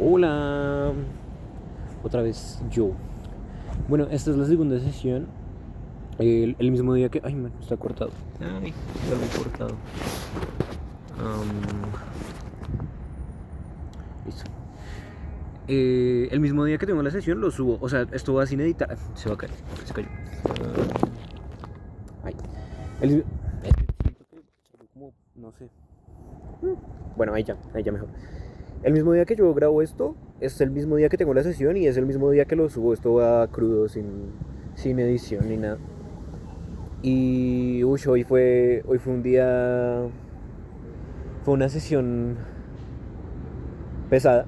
Hola, otra vez yo. Bueno, esta es la segunda sesión. El mismo día que. Ay, man, está cortado. Ay, está muy cortado. Listo. El mismo día que tengo la sesión lo subo. O sea, esto va sin editar. Se va a caer. Se cayó. Ay. El, siento que salió como. No sé. Bueno, ahí ya mejor. El mismo día que yo grabo esto, es el mismo día que tengo la sesión y es el mismo día que lo subo. Esto va crudo, sin edición ni nada. Y hoy fue un día, fue una sesión pesada.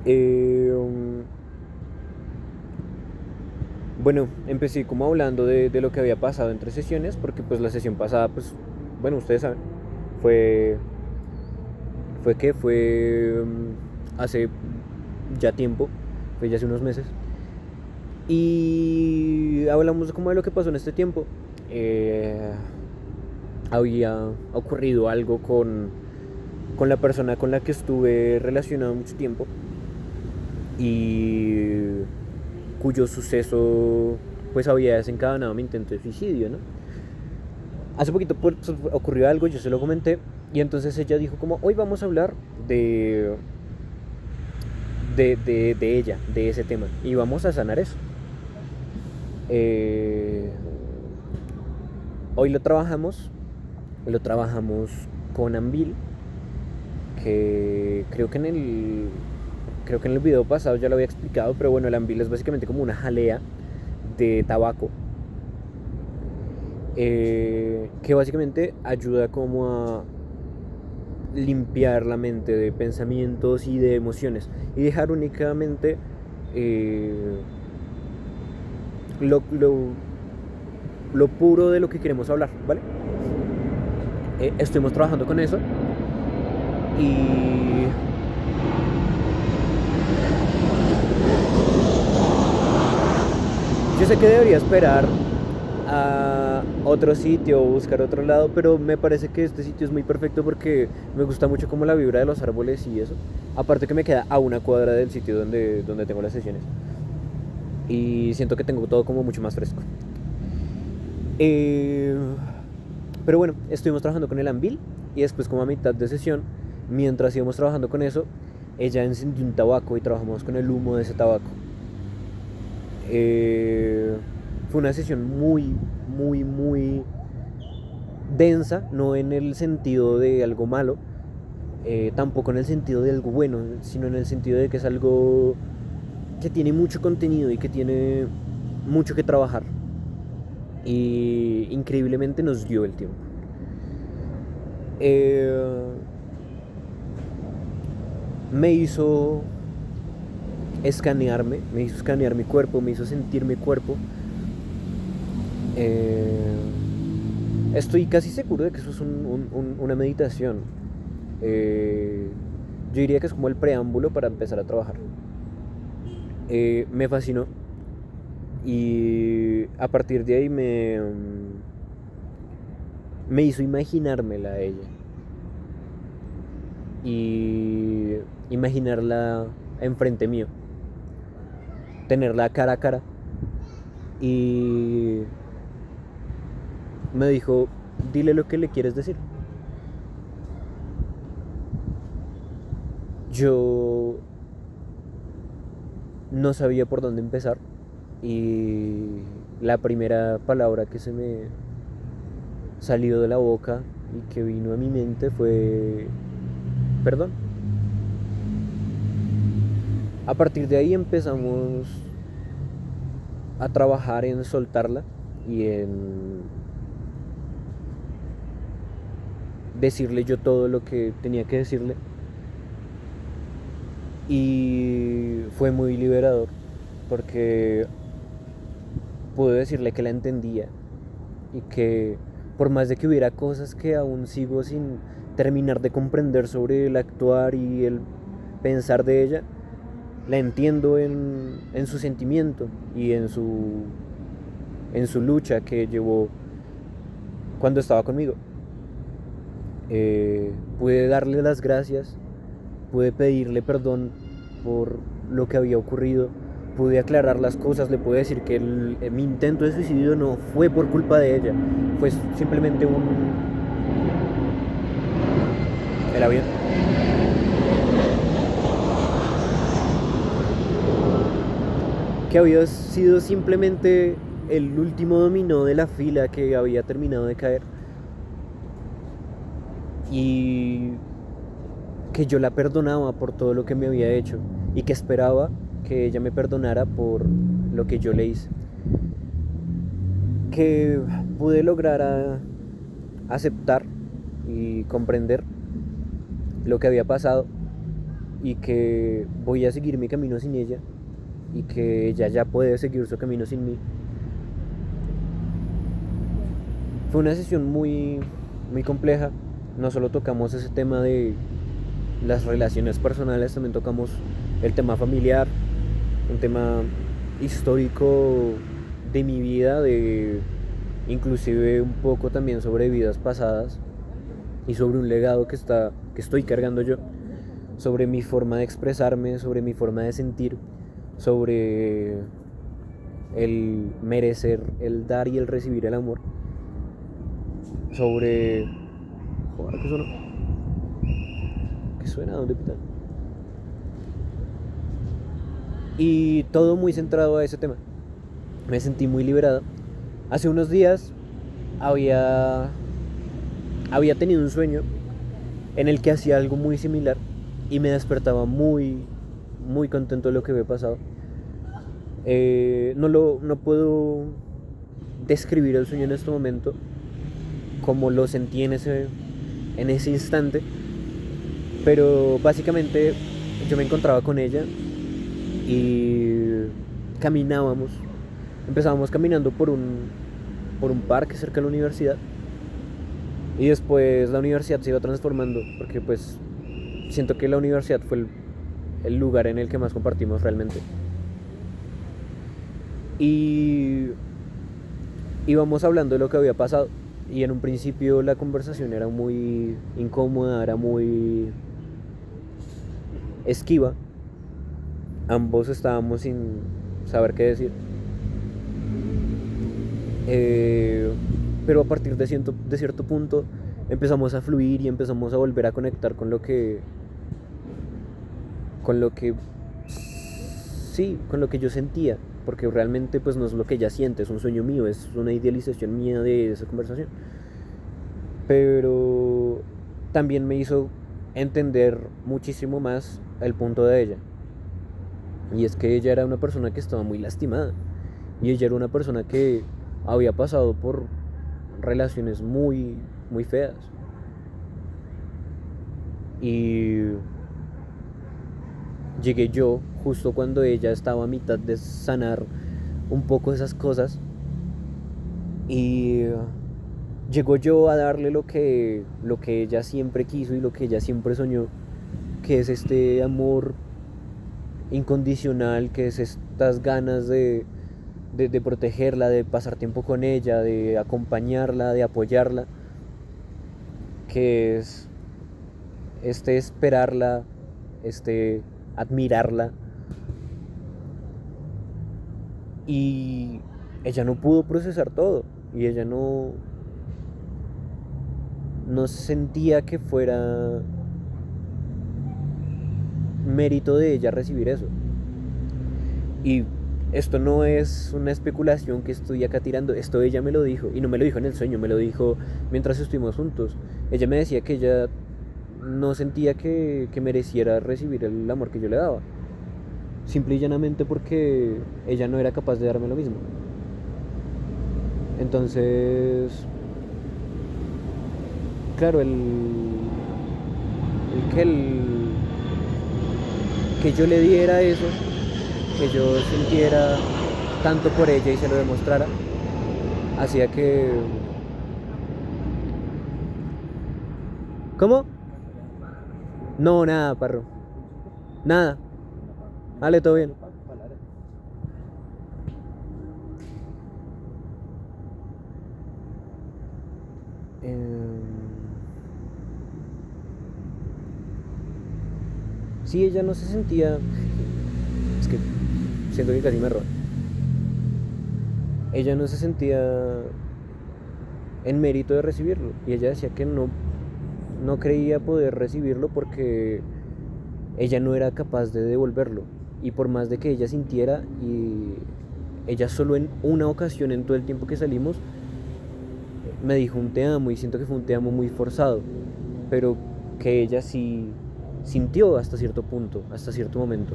Eh, um, bueno, empecé como hablando de lo que había pasado entre sesiones, porque pues la sesión pasada, pues, bueno, ustedes saben, fue, hace ya tiempo, fue ya hace unos meses. Y hablamos como de lo que pasó en este tiempo. Eh, Había ocurrido algo con la persona con la que estuve relacionado mucho tiempo y cuyo suceso pues había desencadenado mi intento de suicidio, ¿no? Hace poquito pues, ocurrió algo, yo se lo comenté y entonces ella dijo como hoy vamos a hablar de ella, de ese tema y vamos a sanar eso. Eh, Hoy lo trabajamos con Ambil, que creo que en el video pasado ya lo había explicado, pero bueno, el Ambil es básicamente como una jalea de tabaco, que básicamente ayuda como a limpiar la mente de pensamientos y de emociones y dejar únicamente eh, lo, lo, lo puro de lo que queremos hablar, ¿vale? Estuvimos trabajando con eso y yo sé que debería esperar a otro sitio o buscar otro lado, pero me parece que este sitio es muy perfecto porque me gusta mucho como la vibra de los árboles y eso. Aparte que me queda a una cuadra del sitio donde tengo las sesiones. Y siento que tengo todo como mucho más fresco. Eh, pero bueno, estuvimos trabajando con el Anvil y después como a mitad de sesión, mientras íbamos trabajando con eso, ella encendió un tabaco y trabajamos con el humo de ese tabaco. Fue una sesión muy densa, no en el sentido de algo malo, tampoco en el sentido de algo bueno, sino en el sentido de que es algo que tiene mucho contenido y que tiene mucho que trabajar. Y increíblemente nos dio el tiempo. Eh, Me hizo me hizo escanear mi cuerpo, me hizo sentir mi cuerpo. Eh, Estoy casi seguro de que eso es una meditación. Eh, yo diría que es como el preámbulo para empezar a trabajar. Me fascinó y a partir de ahí me hizo imaginármela a ella y imaginarla enfrente mío, tenerla cara a cara y me dijo, dile lo que le quieres decir. Yo no sabía por dónde empezar y la primera palabra que se me salió de la boca y que vino a mi mente fue perdón. A partir de ahí empezamos a trabajar en soltarla y en decirle yo todo lo que tenía que decirle y fue muy liberador porque pude decirle que la entendía y que por más de que hubiera cosas que aún sigo sin terminar de comprender sobre el actuar y el pensar de ella, la entiendo en su sentimiento y en su lucha que llevó cuando estaba conmigo. Pude darle las gracias, pude pedirle perdón por lo que había ocurrido, pude aclarar las cosas, le pude decir que mi intento de suicidio no fue por culpa de ella, fue simplemente el avión. Que había sido simplemente el último dominó de la fila que había terminado de caer. Y que yo la perdonaba por todo lo que me había hecho y que esperaba que ella me perdonara por lo que yo le hice. Que pude lograr aceptar y comprender lo que había pasado y que voy a seguir mi camino sin ella y que ella ya puede seguir su camino sin mí. Fue una sesión muy compleja. No solo tocamos ese tema de las relaciones personales, también tocamos el tema familiar, un tema histórico de mi vida, de inclusive un poco también sobre vidas pasadas y sobre un legado que estoy cargando yo, sobre mi forma de expresarme, sobre mi forma de sentir, sobre el merecer, el dar y el recibir el amor, sobre... Joder, ¿qué suena? ¿Qué suena? ¿Dónde pitan? Y todo muy centrado a ese tema. Me sentí muy liberado. Hace unos días había, había tenido un sueño en el que hacía algo muy similar y me despertaba muy contento de lo que había pasado. No puedo describir el sueño en este momento como lo sentí en ese instante, pero básicamente yo me encontraba con ella y caminábamos. Empezábamos caminando por un parque cerca de la universidad y después la universidad se iba transformando porque pues siento que la universidad fue el lugar en el que más compartimos realmente. Y íbamos hablando de lo que había pasado y en un principio la conversación era muy incómoda, era muy esquiva. Ambos estábamos sin saber qué decir. Eh, pero a partir de cierto punto empezamos a fluir y empezamos a volver a conectar con lo que sí, con lo que yo sentía, porque realmente pues no es lo que ella siente, es un sueño mío, es una idealización mía de esa conversación. Pero también me hizo entender muchísimo más el punto de ella. Y es que ella era una persona que estaba muy lastimada. Y ella era una persona que había pasado por relaciones muy feas. Y llegué yo justo cuando ella estaba a mitad de sanar un poco esas cosas. Y llegó yo a darle lo que ella siempre quiso y lo que ella siempre soñó, que es este amor incondicional, que es estas ganas de protegerla, de pasar tiempo con ella, de acompañarla, de apoyarla, que es este esperarla, este admirarla. Y ella no pudo procesar todo y ella no sentía que fuera mérito de ella recibir eso. Y esto no es una especulación que estoy acá tirando, esto ella me lo dijo, y no me lo dijo en el sueño, me lo dijo mientras estuvimos juntos. Ella me decía que ella no sentía que mereciera recibir el amor que yo le daba, simple y llanamente porque ella no era capaz de darme lo mismo. Entonces, claro, que yo le diera eso, que yo sintiera tanto por ella y se lo demostrara, hacía que... ¿Cómo? No, nada, parro. Nada. Vale, todo bien. Eh, Sí, ella no se sentía, es que siento que casi me roba. Ella no se sentía en mérito de recibirlo y ella decía que no creía poder recibirlo porque ella no era capaz de devolverlo, y por más de que ella sintiera, y ella solo en una ocasión en todo el tiempo que salimos me dijo un te amo, y siento que fue un te amo muy forzado, pero que ella sí sintió hasta cierto punto, hasta cierto momento,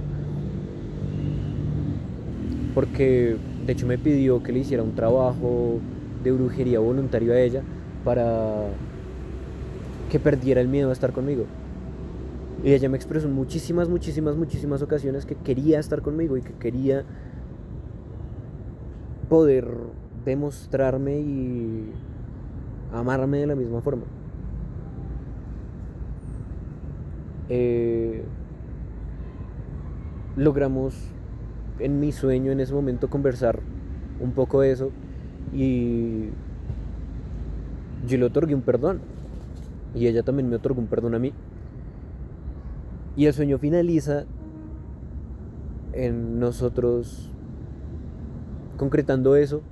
porque de hecho me pidió que le hiciera un trabajo de brujería voluntario a ella para que perdiera el miedo a estar conmigo. Y ella me expresó en muchísimas ocasiones que quería estar conmigo y que quería poder demostrarme y amarme de la misma forma. Eh, Logramos en mi sueño en ese momento conversar un poco de eso, y yo le otorgué un perdón y ella también me otorgó un perdón a mí, y el sueño finaliza en nosotros concretando eso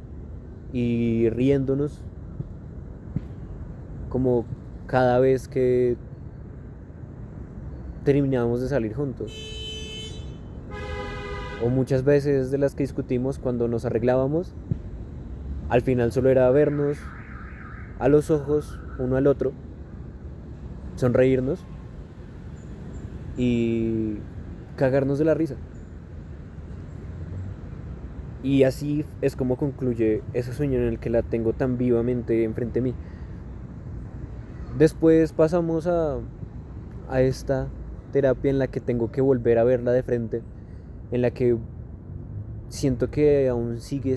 y riéndonos como cada vez que terminábamos de salir juntos, o muchas veces de las que discutimos cuando nos arreglábamos. Al final solo era vernos a los ojos uno al otro, sonreírnos y cagarnos de la risa. Y así es como concluye ese sueño en el que la tengo tan vivamente enfrente de mí. Después pasamos a esta terapia en la que tengo que volver a verla de frente, en la que siento que aún sigo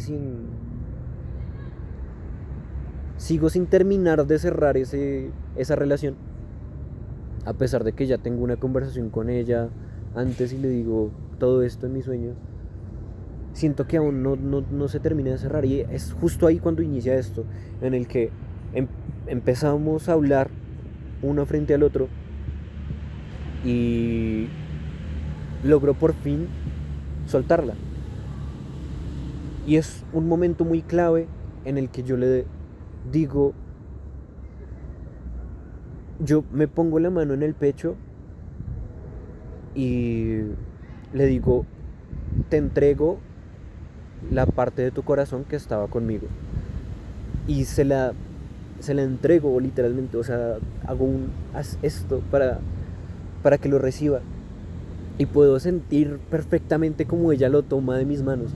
sin terminar de cerrar esa relación, a pesar de que ya tengo una conversación con ella antes y le digo todo esto en mis sueños. Siento que aún no se termina de cerrar, y es justo ahí cuando inicia esto, en el que empezamos a hablar uno frente al otro y logro por fin soltarla. Y es un momento muy clave en el que yo le digo, yo me pongo la mano en el pecho y le digo, te entrego la parte de tu corazón que estaba conmigo. Y se la entrego literalmente, o sea, haz esto para que lo reciba. Y puedo sentir perfectamente como ella lo toma de mis manos.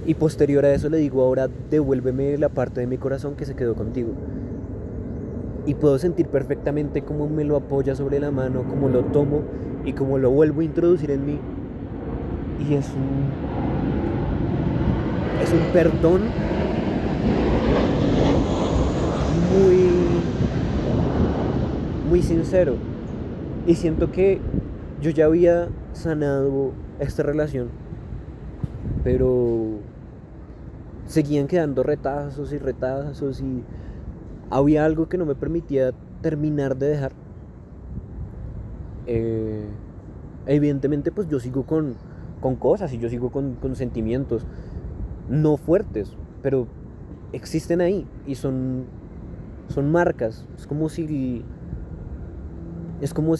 Y posterior a eso le digo, ahora devuélveme la parte de mi corazón que se quedó contigo. Y puedo sentir perfectamente cómo me lo apoya sobre la mano, cómo lo tomo y cómo lo vuelvo a introducir en mí. Y es un perdón muy, muy sincero. Y siento que yo ya había sanado esta relación, pero seguían quedando retazos y retazos, y había algo que no me permitía terminar de dejar. Eh, Evidentemente pues yo sigo con cosas y yo sigo con sentimientos no fuertes, pero existen ahí y son marcas. Es como si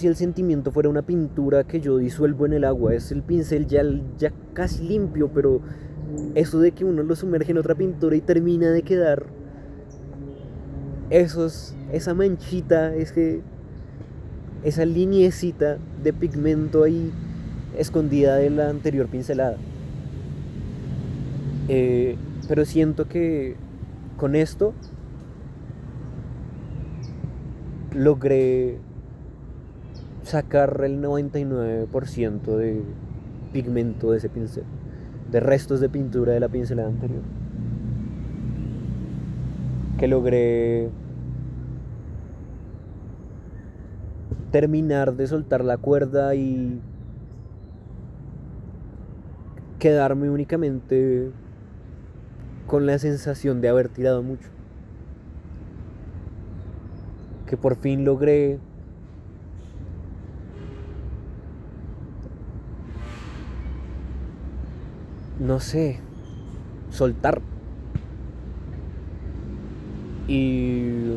el sentimiento fuera una pintura que yo disuelvo en el agua. Es el pincel ya casi limpio, pero eso de que uno lo sumerge en otra pintura y termina de quedar esa manchita, esa liniecita de pigmento ahí escondida de la anterior pincelada. Pero siento que con esto logré sacar el 99% de pigmento de ese pincel, de restos de pintura de la pincelada anterior. Que logré terminar de soltar la cuerda y quedarme únicamente con la sensación de haber tirado mucho. Que por fin logré no sé, soltar. Y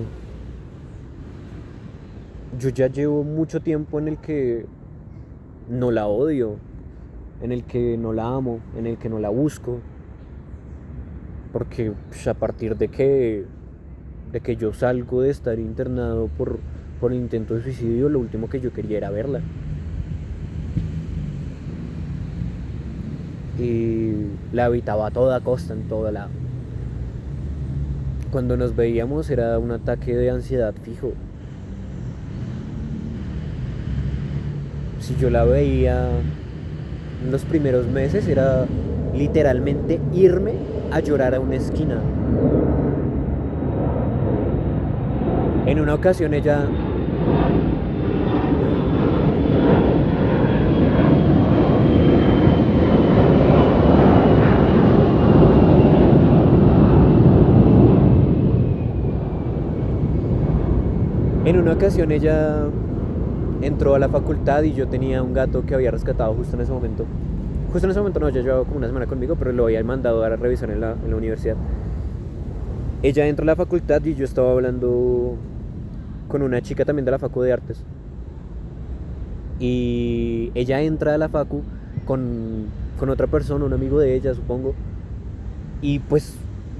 yo ya llevo mucho tiempo en el que no la odio, en el que no la amo, en el que no la busco, porque pues, a partir de que yo salgo de estar internado por el intento de suicidio, lo último que yo quería era verla. Y la evitaba a toda costa, en todo lado. Cuando nos veíamos era un ataque de ansiedad fijo. Si yo la veía en los primeros meses era literalmente irme a llorar a una esquina. En una ocasión ella en una ocasión ella entró a la facultad y yo tenía un gato que había rescatado justo en ese momento. Justo en ese momento no, ya llevaba como una semana conmigo, pero lo había mandado a revisar en la universidad. Ella entró a la facultad y yo estaba hablando con una chica también de la facu de artes. Y ella entra a la facu con otra persona, un amigo de ella, supongo. Y pues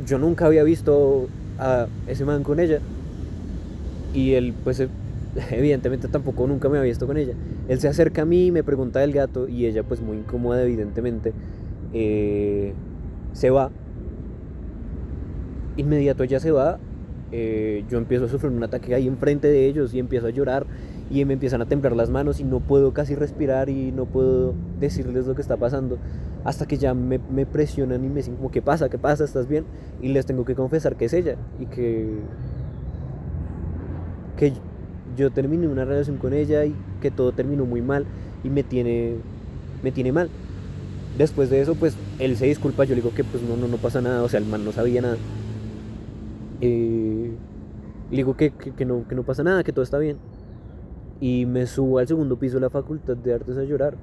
yo nunca había visto a ese man con ella. Y él, pues, evidentemente tampoco nunca me había visto con ella. Él se acerca a mí y me pregunta del gato. Y ella, pues, muy incómoda, evidentemente, se va. Inmediato ella se va. Yo empiezo a sufrir un ataque ahí enfrente de ellos y empiezo a llorar. Y me empiezan a temblar las manos y no puedo casi respirar y no puedo decirles lo que está pasando. Hasta que ya me presionan y me dicen como, ¿qué pasa? ¿Qué pasa? ¿Estás bien? Y les tengo que confesar que es ella. Y que yo terminé una relación con ella y que todo terminó muy mal y me tiene mal. Después de eso, pues él se disculpa, yo le digo que pues no pasa nada, o sea, el man no sabía nada. Le digo que no pasa nada, que todo está bien. Y me subo al segundo piso de la Facultad de Artes a llorar.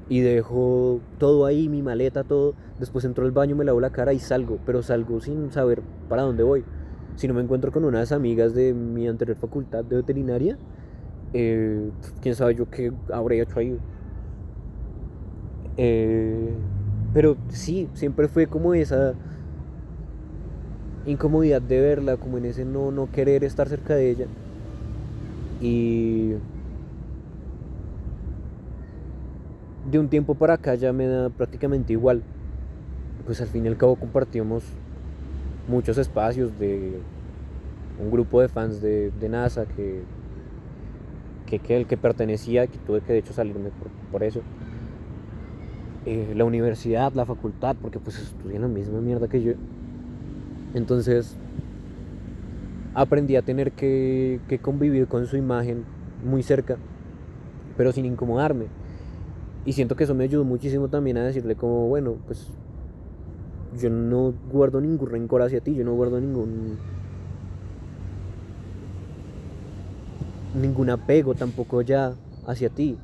Y dejo todo ahí, mi maleta, todo. Después entro al baño, me lavo la cara y salgo, pero salgo sin saber para dónde voy. Si no me encuentro con unas amigas de mi anterior facultad de veterinaria, quién sabe yo qué habría hecho ahí. Eh, pero sí, siempre fue como esa incomodidad de verla, como en ese no querer estar cerca de ella. Y de un tiempo para acá ya me da prácticamente igual. Pues al fin y al cabo compartimos muchos espacios de un grupo de fans de NASA que el que pertenecía, que tuve que de hecho salirme por eso. La universidad, la facultad, porque pues estudian la misma mierda que yo. Entonces aprendí a tener que convivir con su imagen muy cerca, pero sin incomodarme. Y siento que eso me ayudó muchísimo también a decirle como, bueno, pues yo no guardo ningún rencor hacia ti, yo no guardo ningún apego tampoco ya hacia ti.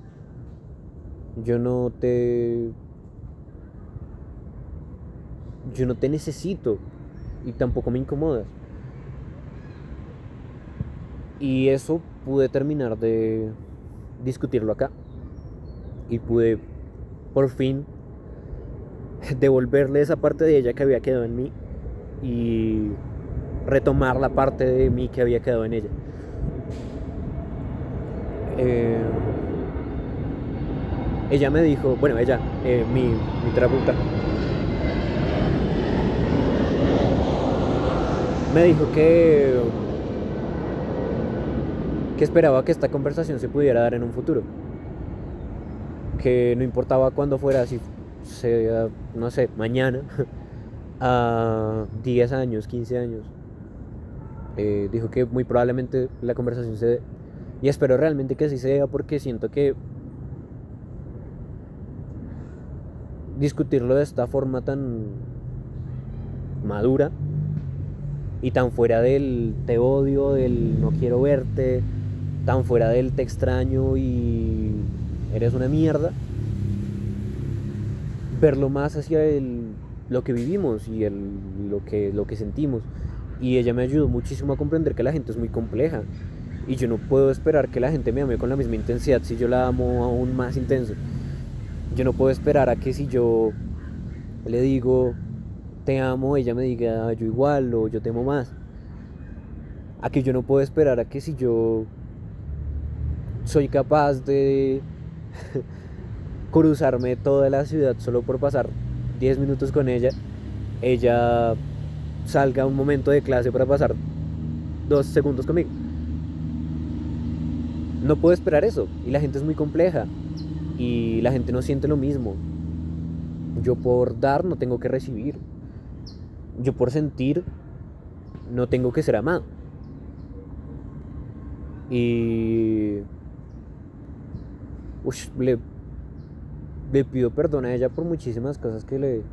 Yo no te yo no te necesito y tampoco me incomodas. Y eso pude terminar de discutirlo acá y pude por fin devolverle esa parte de ella que había quedado en mí y retomar la parte de mí que había quedado en ella. Eh, Ella me dijo, bueno, ella, mi terapeuta, me dijo que esperaba que esta conversación se pudiera dar en un futuro. Que no importaba cuándo fuera, si sea, no sé, mañana, a 10 años, 15 años. Dijo que muy probablemente la conversación se dé. Y espero realmente que así sea porque siento que discutirlo de esta forma tan madura y tan fuera del te odio, del no quiero verte, tan fuera del te extraño y eres una mierda, verlo más hacia lo que vivimos y lo que sentimos. Y ella me ayudó muchísimo a comprender que la gente es muy compleja. Y yo no puedo esperar que la gente me ame con la misma intensidad si yo la amo aún más intenso. Yo no puedo esperar a que si yo le digo te amo, ella me diga yo igual o yo te amo más. A que yo no puedo esperar a que si yo soy capaz de cruzarme toda la ciudad solo por pasar 10 minutos con ella, ella salga un momento de clase para pasar 2 segundos conmigo. No puedo esperar eso. Y la gente es muy compleja. Y la gente no siente lo mismo. Yo por dar no tengo que recibir. Yo por sentir no tengo que ser amado. Y ush, le pido perdón a ella por muchísimas cosas que le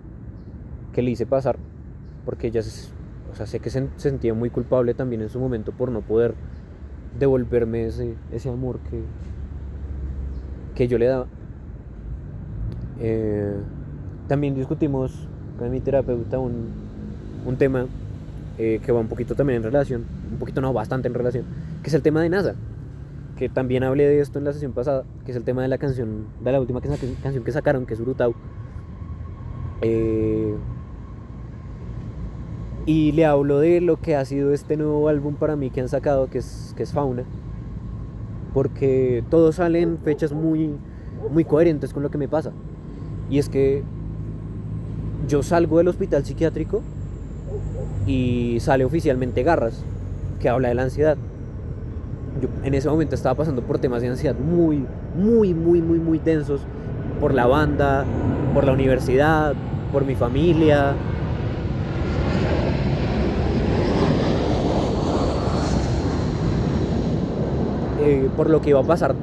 hice pasar. Porque ella, o sea, sé que se sentía muy culpable también en su momento por no poder devolverme ese amor que yo le daba. Eh, También discutimos con mi terapeuta un tema que va un poquito también en relación, un poquito no, bastante en relación, que es el tema de NASA, que también hablé de esto en la sesión pasada, que es el tema de la canción, de la última canción que sacaron, que es Urutau. Eh, y le hablo de lo que ha sido este nuevo álbum para mí que han sacado, que es Fauna, porque todos salen fechas muy coherentes con lo que me pasa. Y es que yo salgo del hospital psiquiátrico y sale oficialmente Garras, que habla de la ansiedad. Yo en ese momento estaba pasando por temas de ansiedad muy densos, por la banda, por la universidad, por mi familia. Por lo que iba a pasar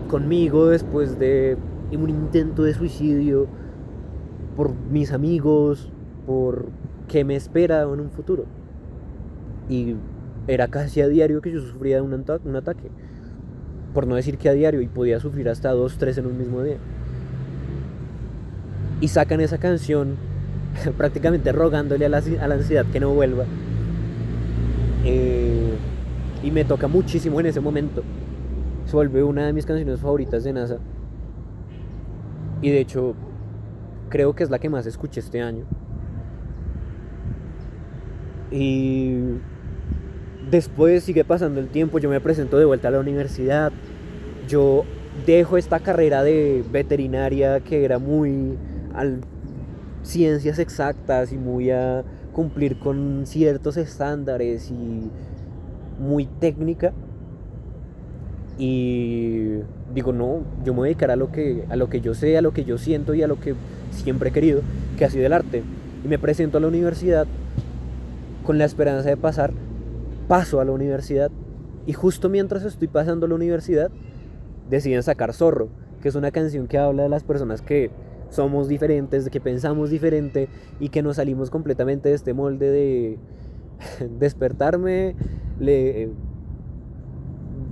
conmigo después de un intento de suicidio, por mis amigos, por qué me espera en un futuro. Y era casi a diario que yo sufría un ataque. Por no decir que a diario, y podía sufrir hasta 2, 3 en un mismo día. Y sacan esa canción prácticamente rogándole a la ansiedad que no vuelva. Y me toca muchísimo en ese momento. Se vuelve una de mis canciones favoritas de NASA. Y de hecho, creo que es la que más escuché este año. Y después sigue pasando el tiempo, yo me presento de vuelta a la universidad. Yo dejo esta carrera de veterinaria que era muy al ciencias exactas y muy a cumplir con ciertos estándares y muy técnica. Y digo, no, yo me voy a dedicar a lo que yo sé, a lo que yo siento y a lo que siempre he querido, que ha sido el arte. Y me presento a la universidad con la esperanza de paso a la universidad. Y justo mientras estoy pasando a la universidad, deciden sacar Zorro, que es una canción que habla de las personas que somos diferentes, de que pensamos diferente y que nos salimos completamente de este molde de despertarme,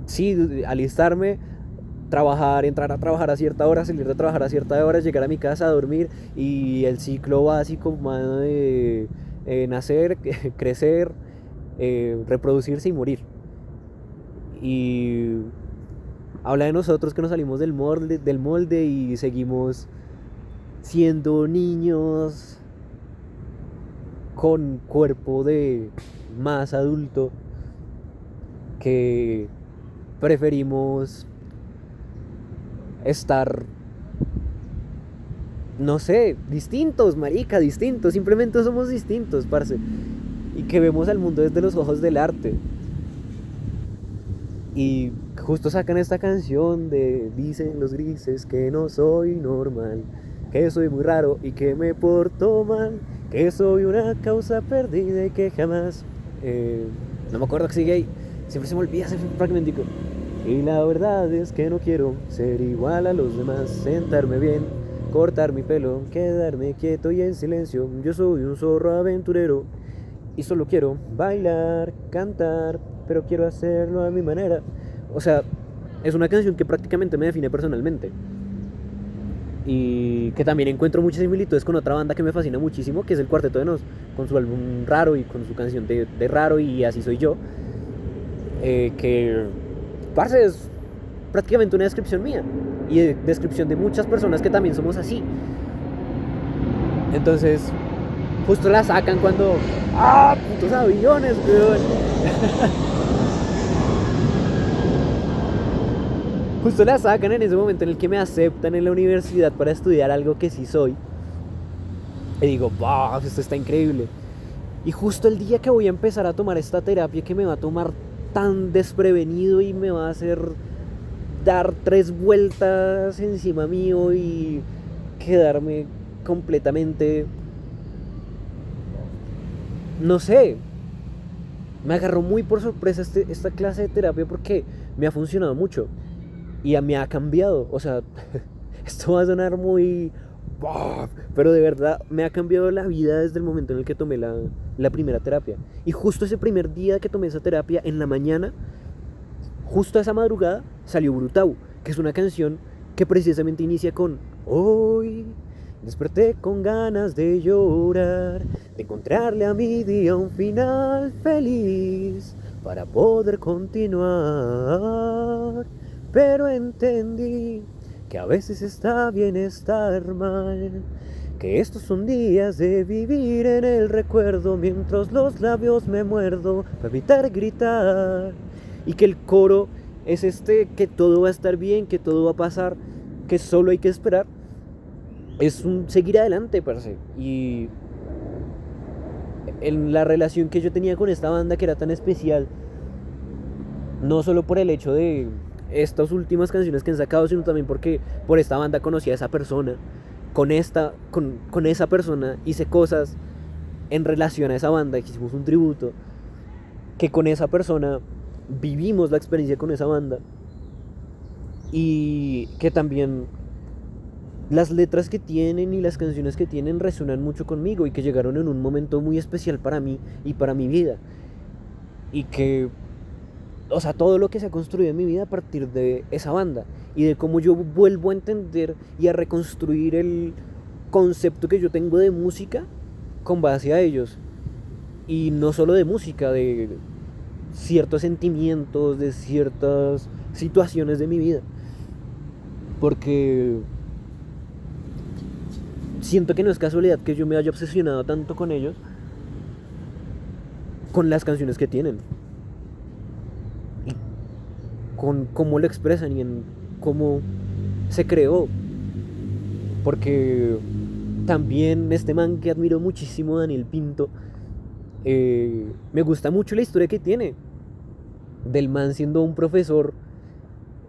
sí, alistarme, trabajar, entrar a trabajar a cierta hora, salir de trabajar a cierta hora, llegar a mi casa a dormir y el ciclo básico humano de nacer, crecer, reproducirse y morir. Y habla de nosotros que nos salimos del molde y seguimos siendo niños con cuerpo de más adulto que preferimos estar, no sé, distintos, marica, distintos, simplemente somos distintos, parce, y que vemos al mundo desde los ojos del arte. Y justo sacan esta canción de dicen los grises que no soy normal, que soy muy raro y que me porto mal, que soy una causa perdida y que jamás... no me acuerdo que sigue ahí, siempre se me olvida ese fragmentico. Y la verdad es que no quiero ser igual a los demás, sentarme bien, cortar mi pelo, quedarme quieto y en silencio. Yo soy un zorro aventurero y solo quiero bailar, cantar, pero quiero hacerlo a mi manera. O sea, es una canción que prácticamente me define personalmente. y que también encuentro muchas similitudes con otra banda que me fascina muchísimo, que es el Cuarteto de Nos, con su álbum Raro y con su canción de Raro y Así Soy Yo, que, parce, es prácticamente una descripción mía y descripción de muchas personas que también somos así. Entonces, justo la sacan cuando... ¡Ah, putos aviones, weón! Justo la sacan en ese momento en el que me aceptan en la universidad para estudiar algo que sí soy. Y digo, ¡bah! Esto está increíble. Y justo el día que voy a empezar a tomar esta terapia que me va a tomar tan desprevenido y me va a hacer dar 3 vueltas encima mío y quedarme completamente... No sé, me agarró muy por sorpresa esta clase de terapia porque me ha funcionado mucho y me ha cambiado. O sea, esto va a sonar muy... pero de verdad me ha cambiado la vida desde el momento en el que tomé la primera terapia. Y justo ese primer día que tomé esa terapia, en la mañana, justo a esa madrugada, salió Brutau, que es una canción que precisamente inicia con hoy desperté con ganas de llorar, de encontrarle a mi día un final feliz para poder continuar. Pero entendí que a veces está bien estar mal, que estos son días de vivir en el recuerdo mientras los labios me muerdo para evitar gritar. Y que el coro es que todo va a estar bien, que todo va a pasar, que solo hay que esperar. Es un seguir adelante, parce. Y en la relación que yo tenía con esta banda, que era tan especial, no solo por el hecho de estas últimas canciones que han sacado, sino también porque por esta banda conocí a esa persona. Con esa persona hice cosas en relación a esa banda, que hicimos un tributo, que con esa persona vivimos la experiencia con esa banda, y que también las letras que tienen y las canciones que tienen resuenan mucho conmigo y que llegaron en un momento muy especial para mí y para mi vida. Y que, o sea, todo lo que se ha construido en mi vida a partir de esa banda y de cómo yo vuelvo a entender y a reconstruir el concepto que yo tengo de música con base a ellos. Y no solo de música, de ciertos sentimientos, de ciertas situaciones de mi vida. Porque siento que no es casualidad que yo me haya obsesionado tanto con ellos, con las canciones que tienen y con cómo lo expresan y en cómo se creó. Porque también este man que admiro muchísimo, Daniel Pinto, me gusta mucho la historia que tiene del man siendo un profesor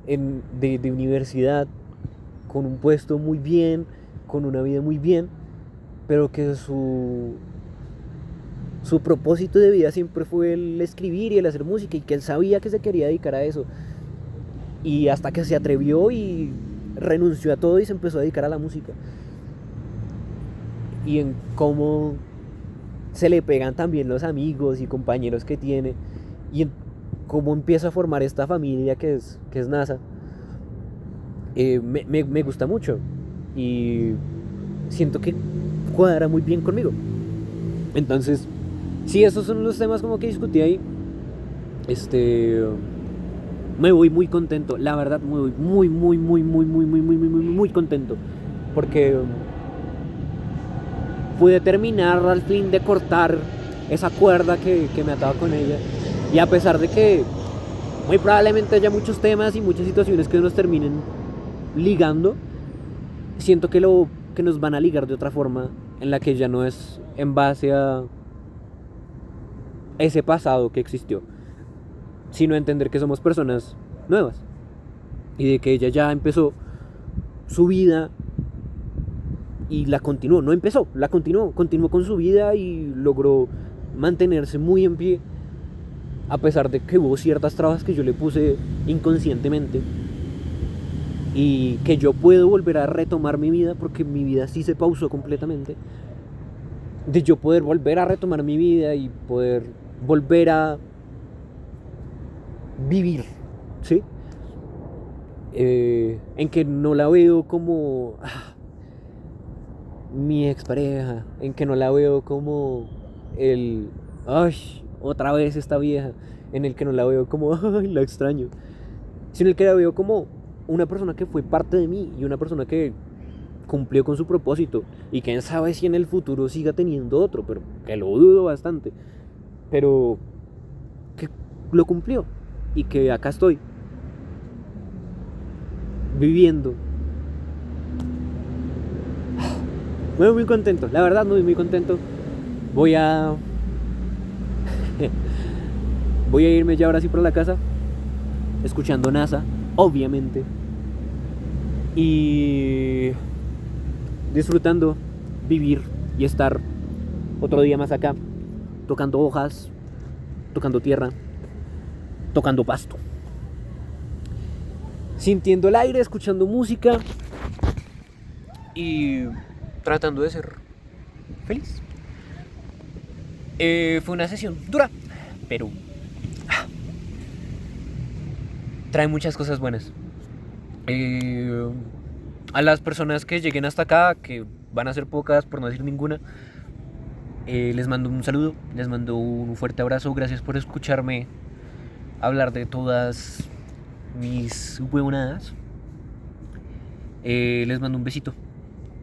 de universidad, con un puesto muy bien, con una vida muy bien, pero que su propósito de vida siempre fue el escribir y el hacer música, y que él sabía que se quería dedicar a eso. Y hasta que se atrevió y renunció a todo y se empezó a dedicar a la música. Y en cómo se le pegan también los amigos y compañeros que tiene, y en cómo empieza a formar esta familia que es NASA. Me gusta mucho y siento que cuadra muy bien conmigo. Entonces, sí, esos son los temas como que discutí ahí. Me voy muy contento, la verdad, me voy muy contento, porque pude terminar al fin de cortar esa cuerda que me ataba con ella. Y a pesar de que muy probablemente haya muchos temas y muchas situaciones que nos terminen ligando, siento que nos van a ligar de otra forma, en la que ya no es en base a ese pasado que existió, sino a entender que somos personas nuevas y de que ella ya empezó su vida y la continuó, no empezó, la continuó con su vida y logró mantenerse muy en pie, a pesar de que hubo ciertas trabas que yo le puse inconscientemente, y que yo puedo volver a retomar mi vida, porque mi vida sí se pausó completamente, de yo poder volver a retomar mi vida y poder volver a vivir, ¿sí? En que no la veo como mi expareja, en que no la veo como el, ay, otra vez esta vieja, en el que no la veo como, ay, la extraño, sino el que la veo como una persona que fue parte de mí y una persona que cumplió con su propósito y quién sabe si en el futuro siga teniendo otro, pero que lo dudo bastante, pero que lo cumplió y que acá estoy viviendo. Muy muy contento, la verdad muy muy contento. Voy a voy a irme ya ahora sí para la casa escuchando NASA, obviamente, y disfrutando vivir y estar otro día más acá, tocando hojas, tocando tierra, tocando pasto, sintiendo el aire, escuchando música y tratando de ser feliz. Fue una sesión dura, pero trae muchas cosas buenas. A las personas que lleguen hasta acá, que van a ser pocas por no decir ninguna, les mando un saludo, les mando un fuerte abrazo. Gracias por escucharme hablar de todas mis huevonadas. Les mando un besito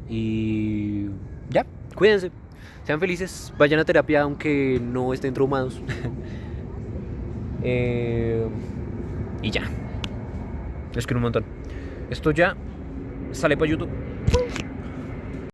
y ya, cuídense, sean felices, vayan a terapia aunque no estén traumados. Y ya, les quiero un montón. Esto ya sale para YouTube.